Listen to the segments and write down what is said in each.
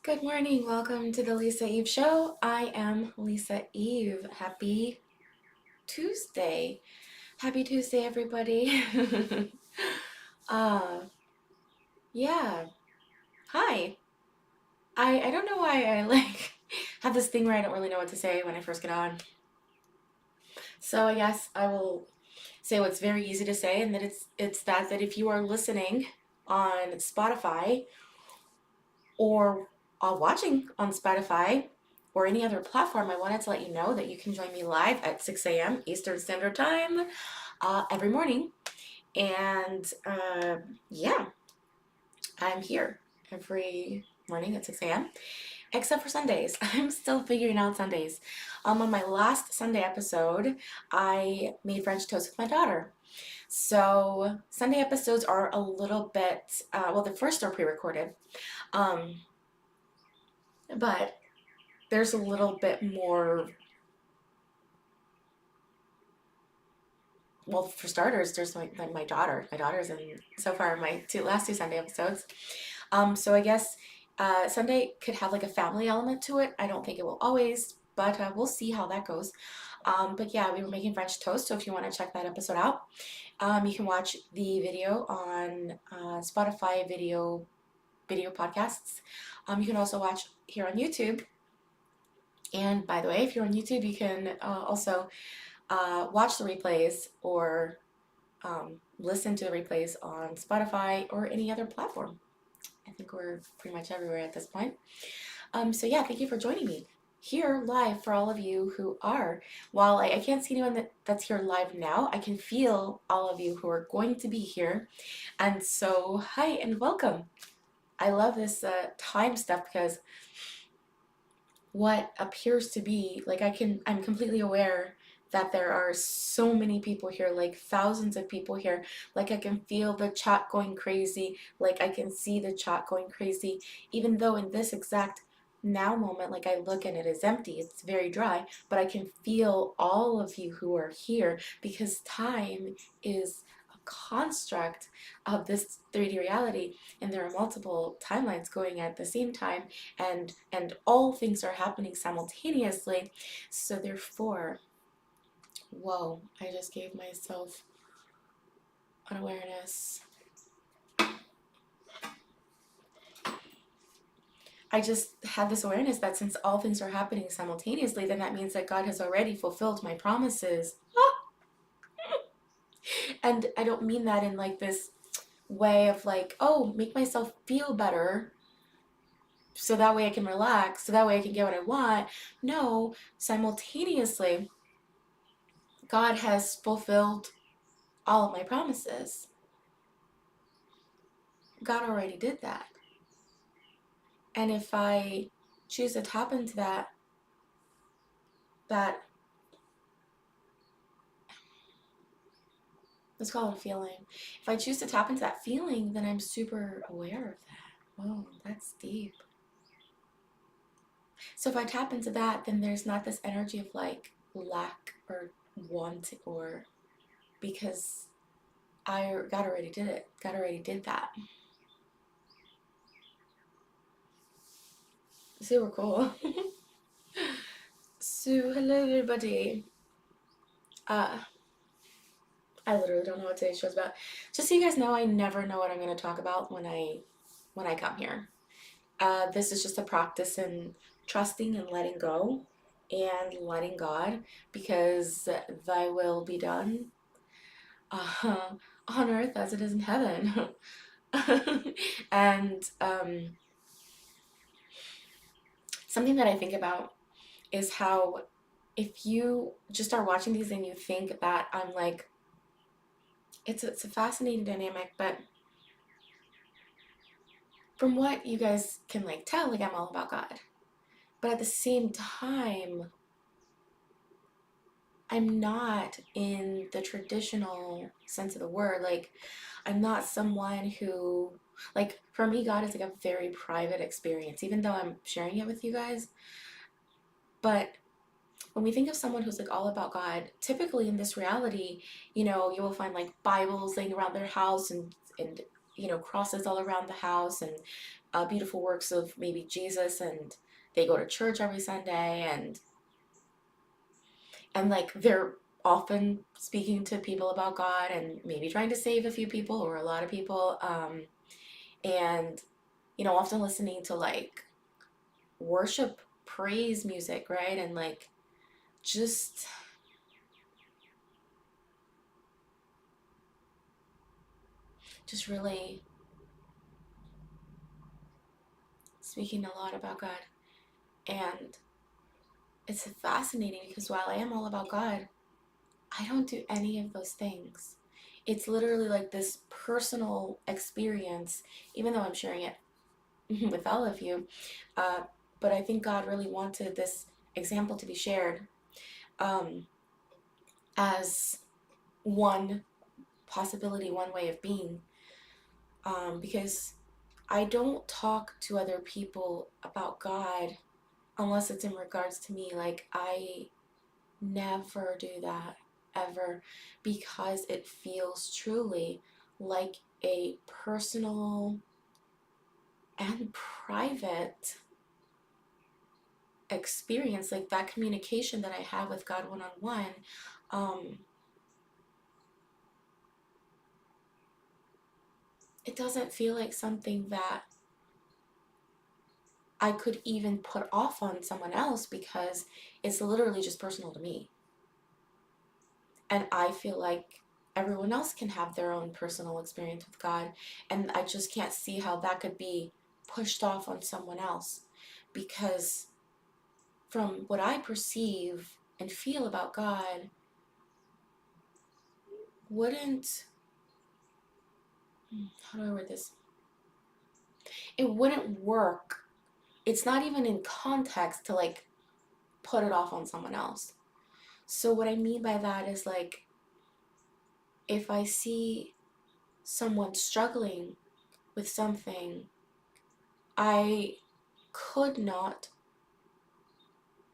Good morning. Welcome to the Lisa Eve Show. I am Lisa Eve. Happy Tuesday. Happy Tuesday, everybody. uh, yeah. Hi. I don't know why I have this thing where I don't really know what to say when I first get on. So I guess I will say what's very easy to say, and that it's that if you are listening on Spotify or watching on Spotify or any other platform, I wanted to let you know that you can join me live at 6 a.m. Eastern Standard Time every morning. And yeah, I'm here every morning at 6 a.m. except for Sundays. I'm still figuring out Sundays. On my last Sunday episode, I made French toast with my daughter. So Sunday episodes are a little bit, well, the first are pre-recorded. Um, but there's a little bit more. Well, for starters, there's my daughter. My daughter's in so far my last two Sunday episodes. So I guess Sunday could have like a family element to it. I don't think it will always, but we'll see how that goes. But yeah, we were making French toast, so if you want to check that episode out, you can watch the video on Spotify video podcasts. You can also watch here on YouTube. And by the way, if you're on YouTube, you can also watch the replays or listen to the replays on Spotify or any other platform. I think we're pretty much everywhere at this point. So yeah, thank you for joining me here live for all of you who are. While I can't see anyone that's here live now, I can feel all of you who are going to be here. And so, hi and welcome. I love this time stuff because what appears to be like I'm completely aware that there are so many people here, like thousands of people here. Like I can feel the chat going crazy, like I can see the chat going crazy, even though in this exact now moment, like I look and it is empty, it's very dry, but I can feel all of you who are here because time is a construct of this 3D reality, and there are multiple timelines going at the same time, and all things are happening simultaneously. So therefore, whoa, I just gave myself an awareness. I just had this awareness that since all things are happening simultaneously, then that means that God has already fulfilled my promises. And I don't mean that in like this way of like, oh, make myself feel better so that way I can relax, so that way I can get what I want. No, simultaneously, God has fulfilled all of my promises. God already did that. And if I choose to tap into that, let's call it a feeling. If I choose to tap into that feeling, then I'm super aware of that. Whoa, that's deep. So if I tap into that, then there's not this energy of like lack or want, or because God already did it. God already did that. Super cool. So hello everybody. Uh, I literally don't know what today's show's about. Just so you guys know, I never know what I'm going to talk about when I come here. This is just a practice in trusting and letting go and letting God, because thy will be done uh, on earth as it is in heaven. And something that I think about is how if you just are watching these and you think that I'm like, it's a fascinating dynamic, but from what you guys can like tell, like I'm all about God. But at the same time, I'm not in the traditional sense of the word. Like, I'm not someone who, like, for me, God is like a very private experience, even though I'm sharing it with you guys. But when we think of someone who's like all about God, typically in this reality, you will find like Bibles laying around their house, and crosses all around the house, and beautiful works of maybe Jesus, and they go to church every Sunday, and like they're often speaking to people about God and maybe trying to save a few people or a lot of people, and often listening to like worship praise music, right? And like just just really speaking a lot about God. And it's fascinating because while I am all about God, I don't do any of those things. It's literally like this personal experience, even though I'm sharing it with all of you. Uh, but I think God really wanted this example to be shared, um, as one possibility, one way of being, because I don't talk to other people about God unless it's in regards to me. Like, I never do that ever, because it feels truly like a personal and private experience, like that communication that I have with God one on one. It doesn't feel like something that I could even put off on someone else, because it's literally just personal to me. And I feel like everyone else can have their own personal experience with God. And I just can't see how that could be pushed off on someone else. Because from what I perceive and feel about God, wouldn't, how do I word this? It wouldn't work. It's not even in context to like put it off on someone else. So what I mean by that is like, if I see someone struggling with something, I could not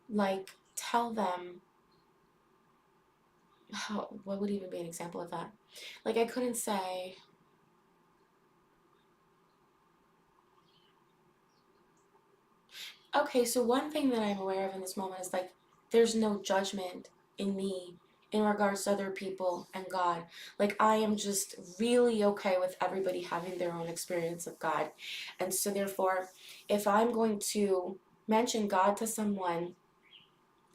like tell them how, what would even be an example of that? Like, I couldn't say, okay, so one thing that I'm aware of in this moment is like, there's no judgment in me in regards to other people and God. Like, I am just really okay with everybody having their own experience of God. And so therefore, if I'm going to mention God to someone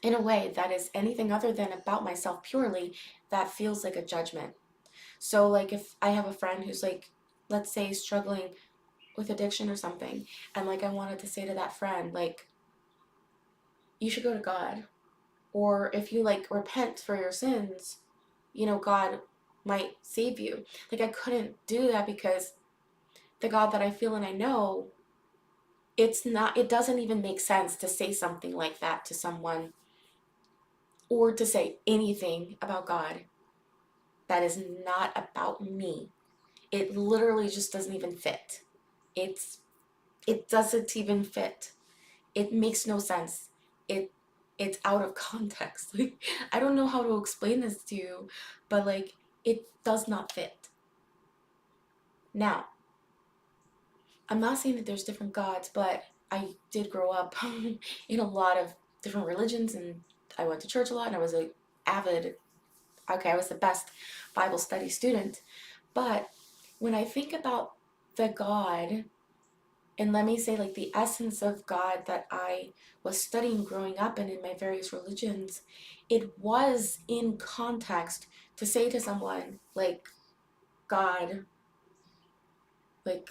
in a way that is anything other than about myself purely, that feels like a judgment. So like, if I have a friend who's like, let's say, struggling with addiction or something, and like I wanted to say to that friend, like, you should go to God. Or if you like repent for your sins, God might save you. Like, I couldn't do that, because the God that I feel and I know, it doesn't even make sense to say something like that to someone, or to say anything about God that is not about me. It literally just doesn't even fit. It's it doesn't even fit. It makes no sense. It it's out of context. Like, I don't know how to explain this to you, but like, it does not fit. Now, I'm not saying that there's different gods, but I did grow up in a lot of different religions, and I went to church a lot, and I was a avid, okay, I was the best Bible study student. But when I think about the God, and let me say, like, the essence of God that I was studying growing up and in my various religions, it was in context to say to someone, like, God, like,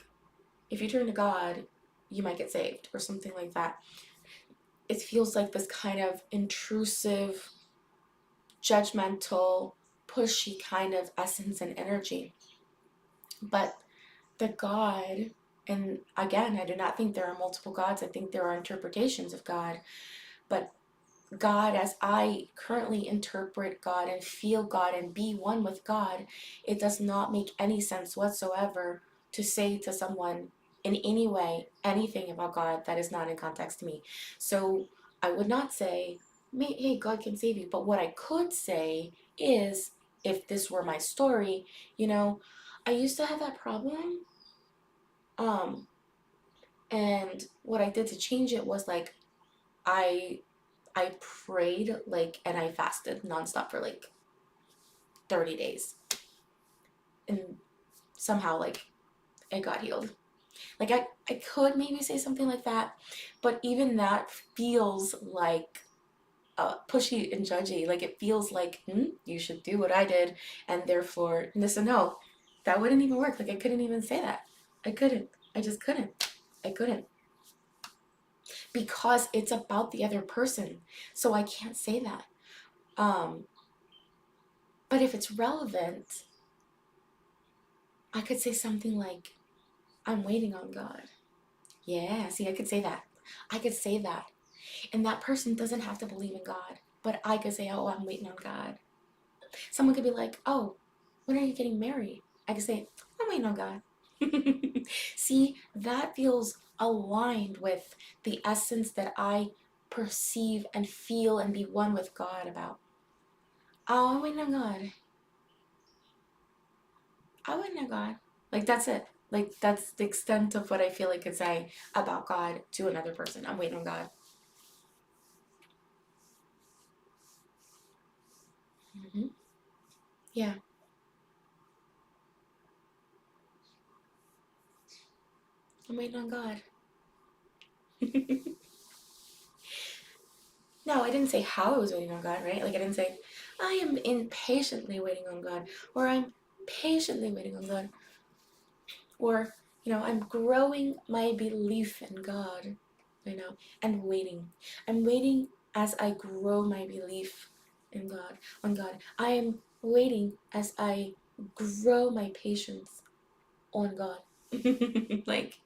if you turn to God, you might get saved, or something like that. It feels like this kind of intrusive, judgmental, pushy kind of essence and energy. But the God, and again, I do not think there are multiple gods, I think there are interpretations of God, but God, as I currently interpret God and feel God and be one with God, it does not make any sense whatsoever to say to someone in any way anything about God that is not in context to me. So I would not say, hey, God can save you. But what I could say is, if this were my story, I used to have that problem Um, and what I did to change it was like I I prayed like and I fasted nonstop for like 30 days. And somehow like it got healed. Like I could maybe say something like that, but even that feels like pushy and judgy. Like it feels like, you should do what I did, and therefore this and no, that wouldn't even work. Like I couldn't even say that. I couldn't. I just couldn't. I couldn't because it's about the other person. So I can't say that. Um, but if it's relevant, I could say something like, "I'm waiting on God." Yeah, see, I could say that. I could say that. And that person doesn't have to believe in God. But I could say, "Oh, I'm waiting on God." Someone could be like, "Oh, when are you getting married?" I could say, "I'm waiting on God." See, that feels aligned with the essence that I perceive and feel and be one with God about. Oh, I'm waiting on God. I'm waiting on God. Like, that's it. Like, that's the extent of what I feel like I could say about God to another person. I'm waiting on God. Hmm. Yeah. I'm waiting on God. No, I didn't say how I was waiting on God, right? Like, I didn't say, I am impatiently waiting on God, or I'm patiently waiting on God, or, I'm growing my belief in God, and waiting. I'm waiting as I grow my belief in God, on God. I am waiting as I grow my patience on God. Like,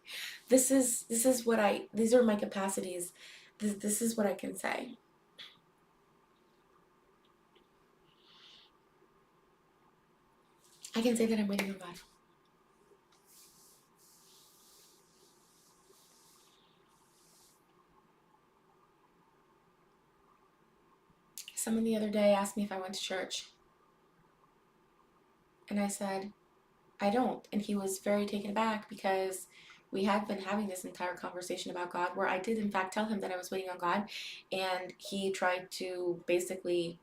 this is what these are my capacities. This is what I can say. I can say that I'm waiting on God. Someone the other day asked me if I went to church, and I said, I don't. And he was very taken aback because we had been having this entire conversation about God where I did, in fact, tell him that I was waiting on God. And he tried to basically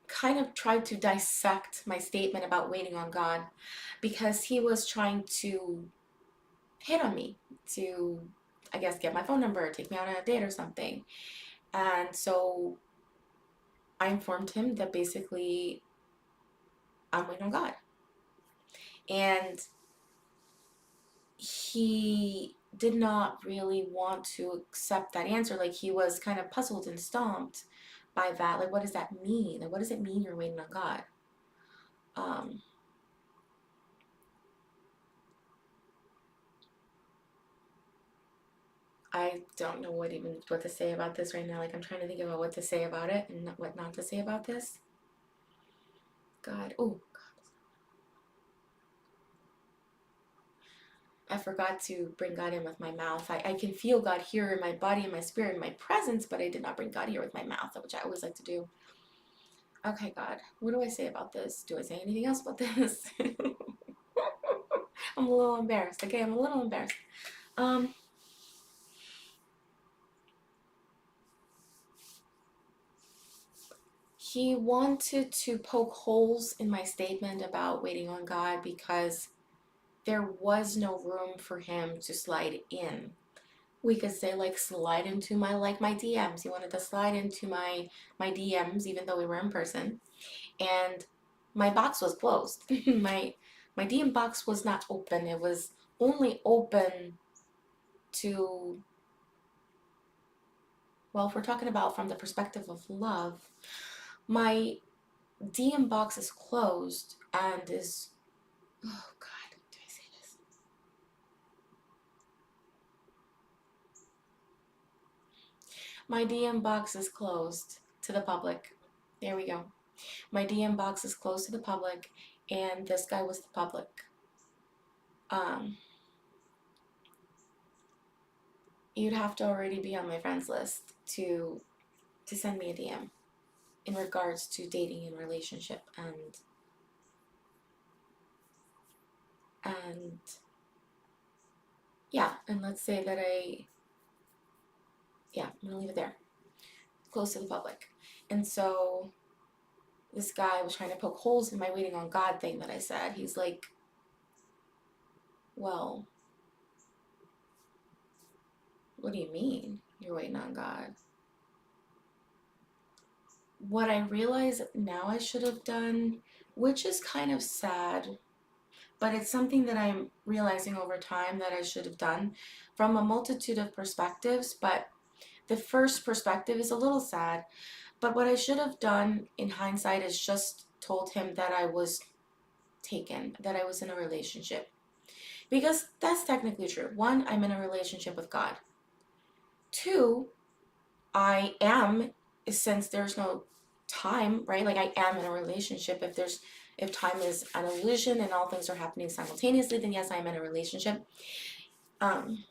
kind of tried to dissect my statement about waiting on God because he was trying to hit on me to, I guess, get my phone number, take me on a date or something. And so I informed him that basically I'm waiting on God. And he did not really want to accept that answer. Like he was kind of puzzled and stumped by that. Like, what does that mean? Like, what does it mean you're waiting on God? Um, I don't know what to say about this right now. Like, I'm trying to think about what to say about it and what not to say about this. God, oh, I forgot to bring God in with my mouth. I can feel God here in my body, in my spirit, in my presence, but I did not bring God here with my mouth, which I always like to do. Okay, God, what do I say about this? Do I say anything else about this? I'm a little embarrassed. Okay, I'm a little embarrassed. Um, he wanted to poke holes in my statement about waiting on God because there was no room for him to slide in. We could say like slide into my DMs. He wanted to slide into my DMs even though we were in person, and my box was closed. My DM box was not open. It was only open to, well, if we're talking about from the perspective of love, my DM box is closed and is, oh God, do I say this? My DM box is closed to the public. There we go. My DM box is closed to the public, and this guy was the public. Um, you'd have to already be on my friends list to send me a DM in regards to dating and relationship, and And yeah, and let's say that yeah, I'm gonna leave it there, close to the public. And so this guy was trying to poke holes in my waiting on God thing that I said. He's like, well, what do you mean you're waiting on God? What I realize now I should have done, which is kind of sad, but it's something that I'm realizing over time that I should have done from a multitude of perspectives. But the first perspective is a little sad. But what I should have done in hindsight is just told him that I was taken, that I was in a relationship. Because that's technically true. One, I'm in a relationship with God. Two, I am, since there's no time, right? Like I am in a relationship. If time is an illusion and all things are happening simultaneously, then yes, I'm in a relationship. Um,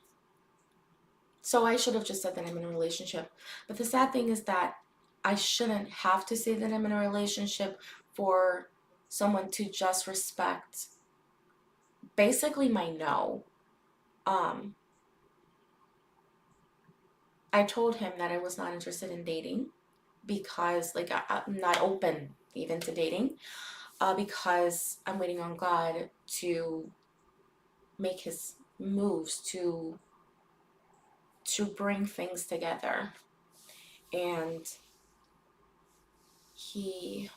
so I should have just said that I'm in a relationship. But the sad thing is that I shouldn't have to say that I'm in a relationship for someone to just respect basically my no. Um, I told him that I was not interested in dating because, like, I'm not open even to dating, because I'm waiting on God to make His moves to bring things together. And he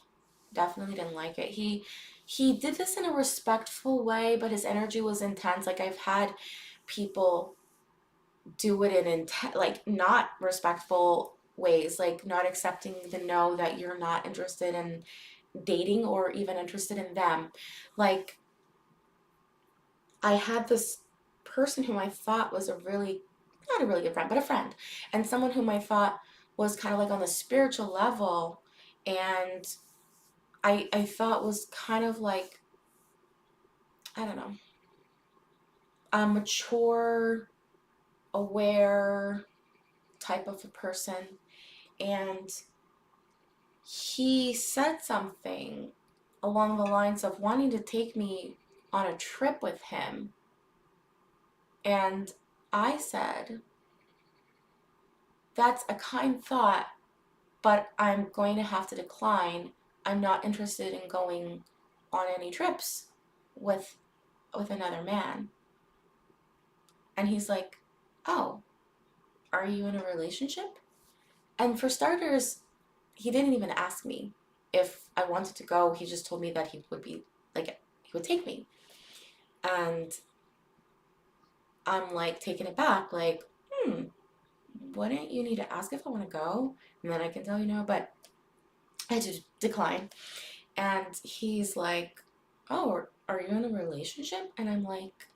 definitely didn't like it. He did this in a respectful way, but his energy was intense. Like I've had people do it in like not respectful ways, like not accepting the no that you're not interested in dating or even interested in them. Like I had this person whom I thought was a really, not a really good friend, but a friend, and someone whom I thought was kind of like on the spiritual level, and I thought was kind of like, I don't know, a mature, aware type of a person. And he said something along the lines of wanting to take me on a trip with him. And I said, that's a kind thought, but I'm going to have to decline. I'm not interested in going on any trips with another man. And he's like, "Oh, are you in a relationship?" And for starters, he didn't even ask me if I wanted to go. He just told me that he would be like, he would take me. And I'm like taken aback, like, wouldn't you need to ask if I want to go? And then I can tell you no, but I just decline. And he's like, "Oh, are you in a relationship?" And I'm like,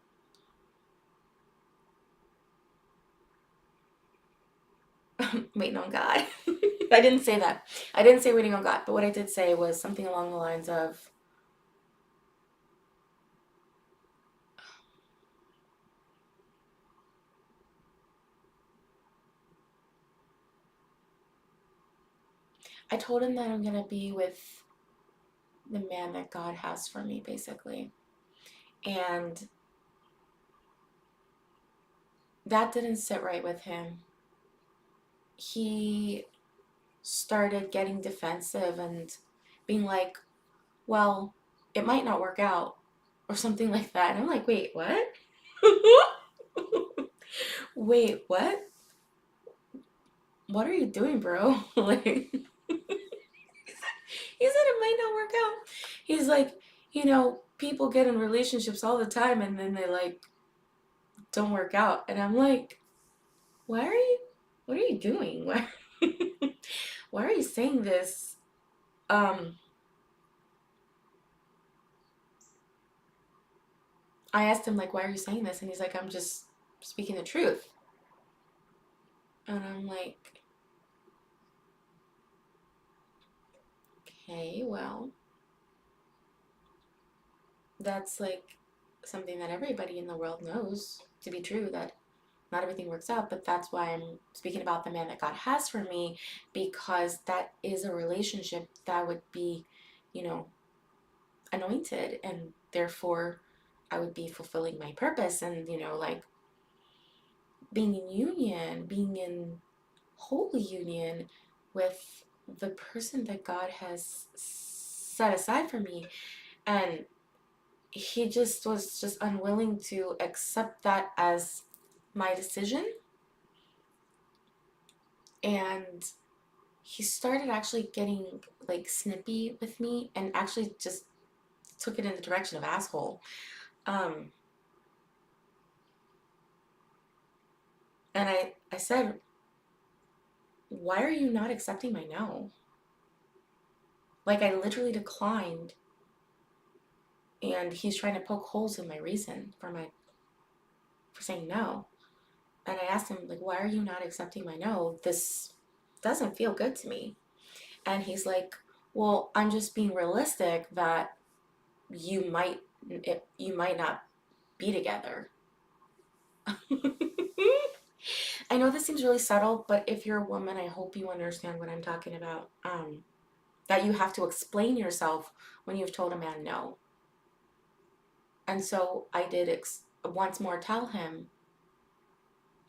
waiting on God. I didn't say that. I didn't say waiting on God, but what I did say was something along the lines of, I told him that I'm going to be with the man that God has for me, basically. And that didn't sit right with him. He started getting defensive and being like, well, it might not work out, or something like that. And I'm like, wait, what? Wait, what? What are you doing, bro? Like, he said it might not work out. He's like, people get in relationships all the time and then they like don't work out. And I'm like, why are you, what are you doing? Why are you saying this? Um, I asked him like, why are you saying this? And he's like, I'm just speaking the truth. And I'm like, okay, well, that's like something that everybody in the world knows to be true, that not everything works out, but that's why I'm speaking about the man that God has for me, because that is a relationship that would be, you know, anointed, and therefore I would be fulfilling my purpose and, like being in union, being in holy union with the person that God has set aside for me. And he just was just unwilling to accept that as my decision. And he started actually getting like snippy with me and actually just took it in the direction of asshole. Um, and I said, why are you not accepting my no? Like, I literally declined, and he's trying to poke holes in my reason for saying no. And I asked him, like, why are you not accepting my no? This doesn't feel good to me. And he's like, well, I'm just being realistic that you might you might not be together. I know this seems really subtle, but if you're a woman, I hope you understand what I'm talking about. That you have to explain yourself when you've told a man no. And so I did once more tell him,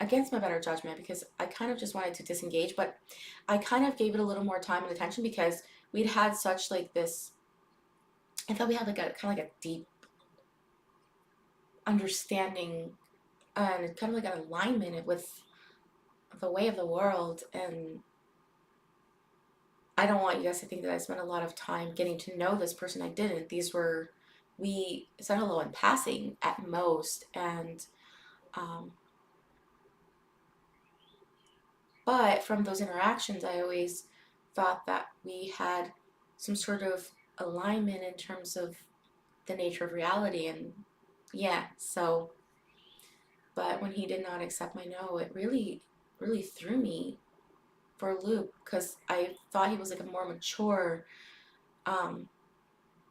against my better judgment, because I kind of just wanted to disengage, but I kind of gave it a little more time and attention because we'd had such like this. I thought we had like a kind of like a deep understanding and kind of like an alignment with the way of the world. And I don't want you guys to think that I spent a lot of time getting to know this person. I didn't. We said hello in passing at most. And, um, but from those interactions, I always thought that we had some sort of alignment in terms of the nature of reality. And yeah, so, but when he did not accept my no, it really, really threw me for a loop because I thought he was like a more mature um,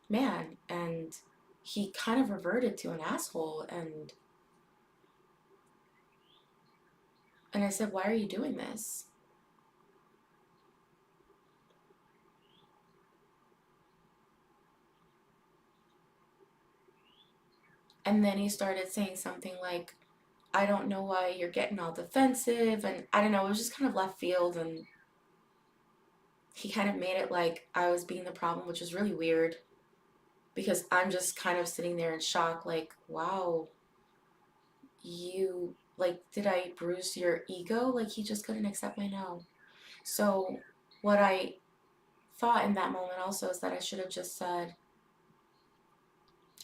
man, and he kind of reverted to an asshole. And I said, "Why are you doing this?" And then he started saying something like, "I don't know why you're getting all defensive," and I don't know. It was just kind of left field, and he kind of made it like I was being the problem, which is really weird because I'm just kind of sitting there in shock, like, "Wow, you like, did I bruise your ego?" Like he just couldn't accept my no. So what I thought in that moment also is that I should have just said,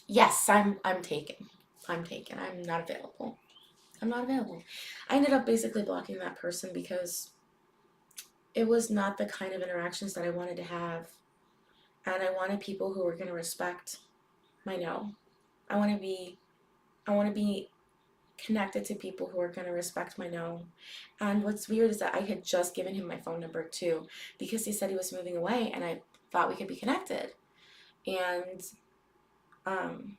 "Yes, I'm taken. I'm taken. I'm not available. I'm not available." I ended up basically blocking that person because it was not the kind of interactions that I wanted to have. And I wanted people who were going to respect my no. I want to be I want to be connected to people who are going to respect my no. And what's weird is that I had just given him my phone number too because he said he was moving away and I thought we could be connected. And um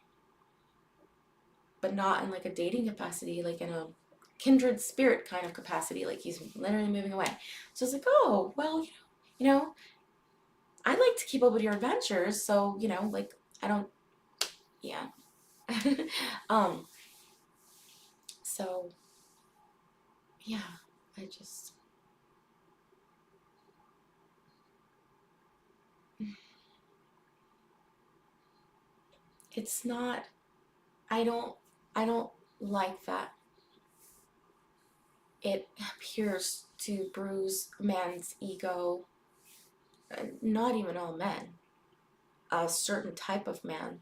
but not in like a dating capacity, like in a kindred spirit kind of capacity, like he's literally moving away. So it's like, oh, well, you know, I like to keep up with your adventures, so like I don't, yeah. um, so yeah, I just, it's not, I don't, I don't like that it appears to bruise a man's ego, not even all men, a certain type of man,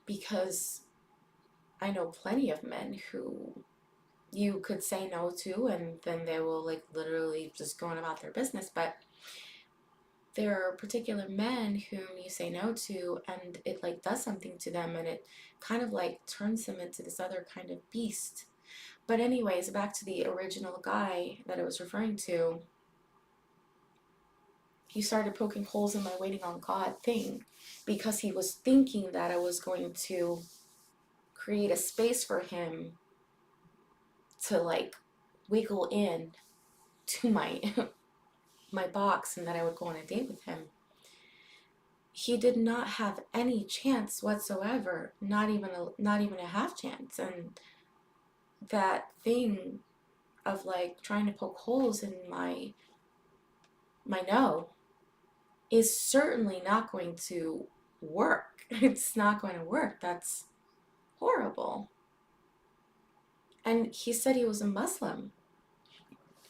because I know plenty of men who you could say no to and then they will like literally just go on about their business, but there are particular men whom you say no to and it like does something to them and it kind of like turns them into this other kind of beast. But anyways, back to the original guy that I was referring to. He started poking holes in my waiting on God thing because he was thinking that I was going to create a space for him to like wiggle in to my my box and that I would go on a date with him. he did not have any chance whatsoever, not even a half chance. And that thing of like trying to poke holes in my no is certainly not going to work. It's not going to work. That's horrible. And he said he was a Muslim.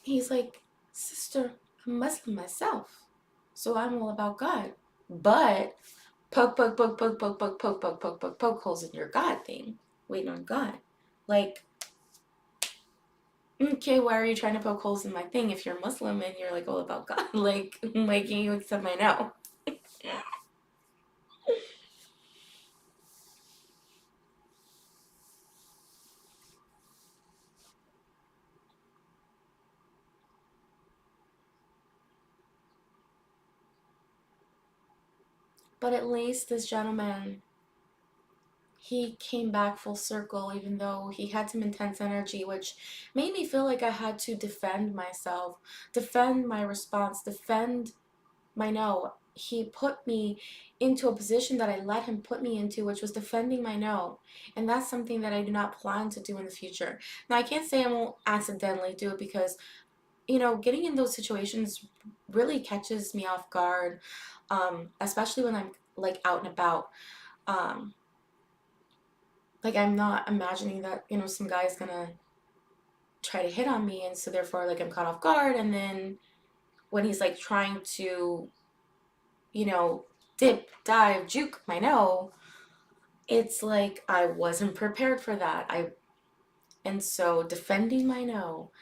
He's like, sister, I'm Muslim myself. So I'm all about God. But poke holes in your God thing. Waiting on God. Like, okay, why are you trying to poke holes in my thing if you're Muslim and you're like all about God? Like, why can't you accept my no? But at least this gentleman, he came back full circle, even though he had some intense energy, which made me feel like I had to defend myself, defend my response, defend my no. He put me into a position that I let him put me into, which was defending my no. And that's something that I do not plan to do in the future. Now, I can't say I won't accidentally do it because, getting in those situations really catches me off guard, especially when I'm like out and about. Um, like, I'm not imagining that, some guy's gonna try to hit on me, and so therefore, like, I'm caught off guard. And then when he's like trying to, you know, dip, dive, juke my no, it's like I wasn't prepared for that. And so defending my no.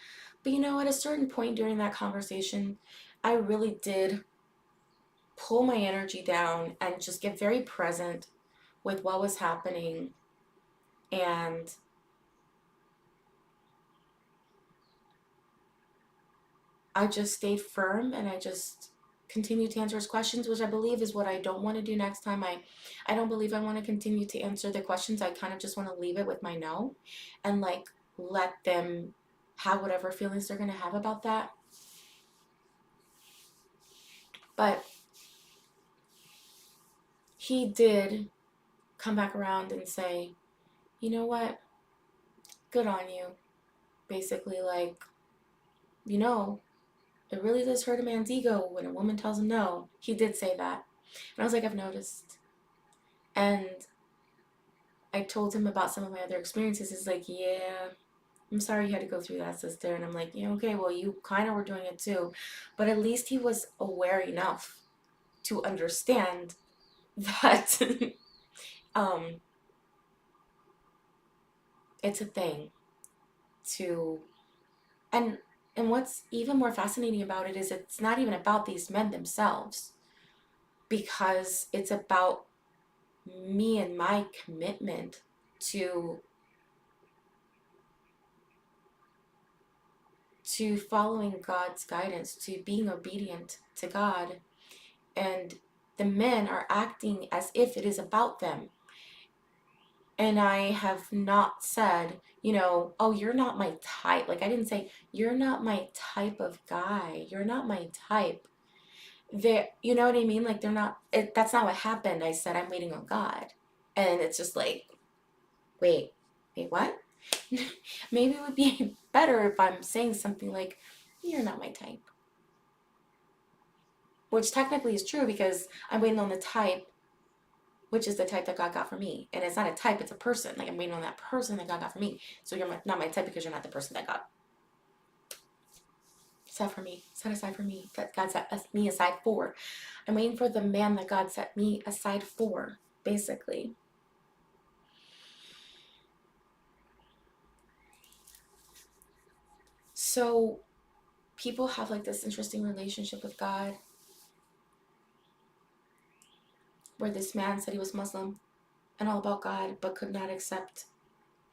But at a certain point during that conversation, I really did pull my energy down and just get very present with what was happening. And I just stayed firm and I just continued to answer his questions, which I believe is what I don't want to do next time. I don't believe I want to continue to answer the questions. I kind of just want to leave it with my no and like let them have whatever feelings they're going to have about that. But he did come back around and say, you know what? Good on you. Basically, like, you know, it really does hurt a man's ego when a woman tells him no. He did say that. And I was like, I've noticed. And I told him about some of my other experiences. He's like, yeah, I'm sorry you had to go through that, sister. And I'm like, yeah, okay, well, you kind of were doing it too. But at least he was aware enough to understand that um, it's a thing to, and and what's even more fascinating about it is it's not even about these men themselves, because it's about me and my commitment to following God's guidance, to being obedient to God. And the men are acting as if it is about them. And I have not said, oh, you're not my type. Like, I didn't say, you're not my type of guy. You're not my type. You know what I mean? Like, that's not what happened. I said, I'm waiting on God. And it's just like, wait, what? Maybe it would be better if I'm saying something like, you're not my type. Which technically is true because I'm waiting on the type, which is the type that God got for me. And it's not a type, it's a person. Like, I'm waiting on that person that God got for me. So you're not my type because you're not the person that God set for me, set aside for me, that God set me aside for. I'm waiting for the man that God set me aside for, basically. So people have like this interesting relationship with God where this man said he was Muslim and all about God, but could not accept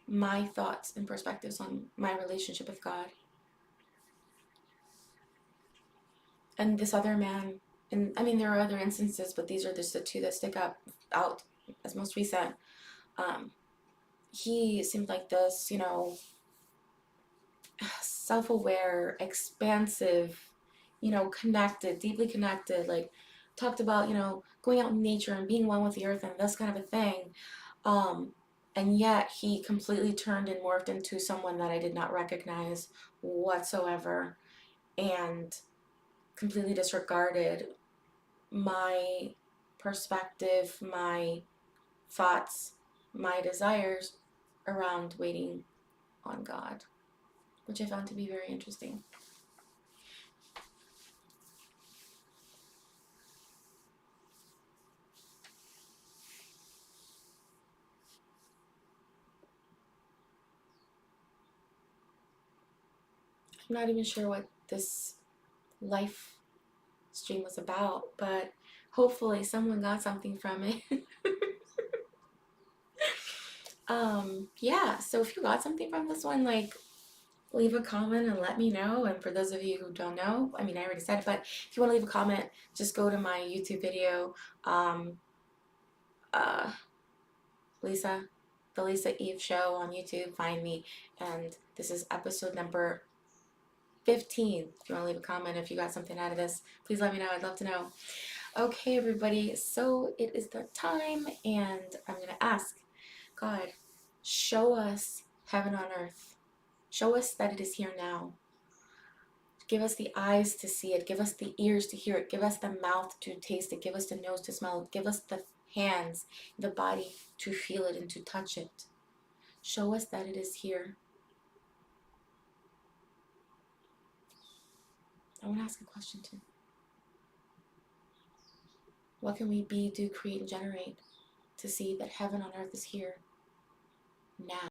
my thoughts and perspectives on my relationship with God. And this other man, and I mean, there are other instances, but these are just the two that stick out as most recent. Um, he seemed like this, self-aware, expansive, connected, deeply connected, like talked about, going out in nature and being one with the earth and this kind of a thing. Um, and yet he completely turned and morphed into someone that I did not recognize whatsoever and completely disregarded my perspective, my thoughts, my desires around waiting on God, which I found to be very interesting. I'm not even sure what this life stream was about, but hopefully someone got something from it. Yeah, so if you got something from this one, like, leave a comment and let me know. And for those of you who don't know, I mean, I already said it, but if you want to leave a comment, just go to my YouTube video, um, uh, Lisa, the Lisa Eve Show on YouTube. Find me, and this is episode number 15. If you want to leave a comment, if you got something out of this, please let me know. I'd love to know. Okay, everybody, so it is the time, and I'm going to ask God, show us heaven on earth. Show us that it is here now. Give us the eyes to see it. Give us the ears to hear it. Give us the mouth to taste it. Give us the nose to smell it. Give us the hands, the body to feel it and to touch it. Show us that it is here. I want to ask a question too. What can we be, do, create, and generate to see that heaven on earth is here now?